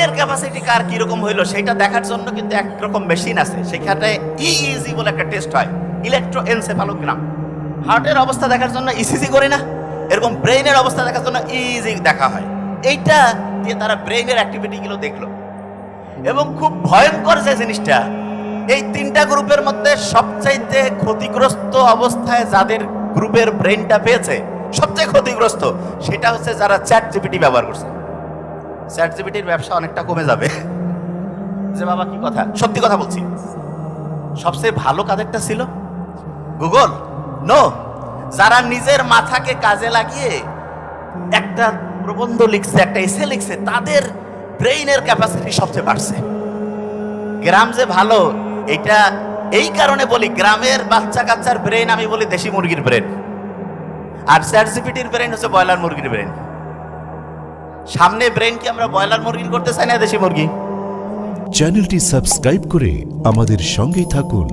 ব্রেইনের ক্যাপাসিটি কার কিরকম হইলো সেটা দেখার জন্য কিন্তু একরকম মেশিন আছে, সেখানে ইইজি বলে একটা টেস্ট হয়, ইলেকট্রোএনসেফালোগ্রাম। হার্টের অবস্থা দেখার জন্য ইসিজি করি না, এরকম ব্রেইনের অবস্থা দেখার জন্য ইইজি দেখা হয়। এইটা দিয়ে তারা ব্রেইনের অ্যাক্টিভিটিগুলো দেখলো, এবং খুব ভয়ঙ্কর যে জিনিসটা, এই তিনটা গ্রুপের মধ্যে সবচাইতে ক্ষতিগ্রস্ত অবস্থায় যাদের গ্রুপের ব্রেইনটা পেয়েছে, সবচেয়ে ক্ষতিগ্রস্ত সেটা হচ্ছে যারা চ্যাট জিপিটি ব্যবহার করছে। চ্যাট জিপিটির ব্যবসা অনেকটা কমে যাবে। যে বাবা কি কথা, সত্যি কথা বলছি। সবচেয়ে ভালো কাদেরটা ছিল? গুগল? নো, যারা নিজের মাথাকে কাজে লাগিয়ে একটা প্রবন্ধ লিখছে, একটা এসে লিখছে, তাদের ব্রেইনের ক্যাপাসিটি সবচেয়ে বাড়ছে। গ্রাম যে ভালো, এটা এই কারণে বলি, গ্রামের বাচ্চা কাচ্চার ব্রেন আমি বলি দেশি মুরগির ব্রেন, আর চ্যাট জিপিটির ব্রেন হচ্ছে ব্রয়লার মুরগির ব্রেন। সামনে ব্রেন কি আমরা ব্রয়লার মুরগির করতে চাই না দেশি মুরগি? চ্যানেলটি সাবস্ক্রাইব করে আমাদের সঙ্গেই থাকুন।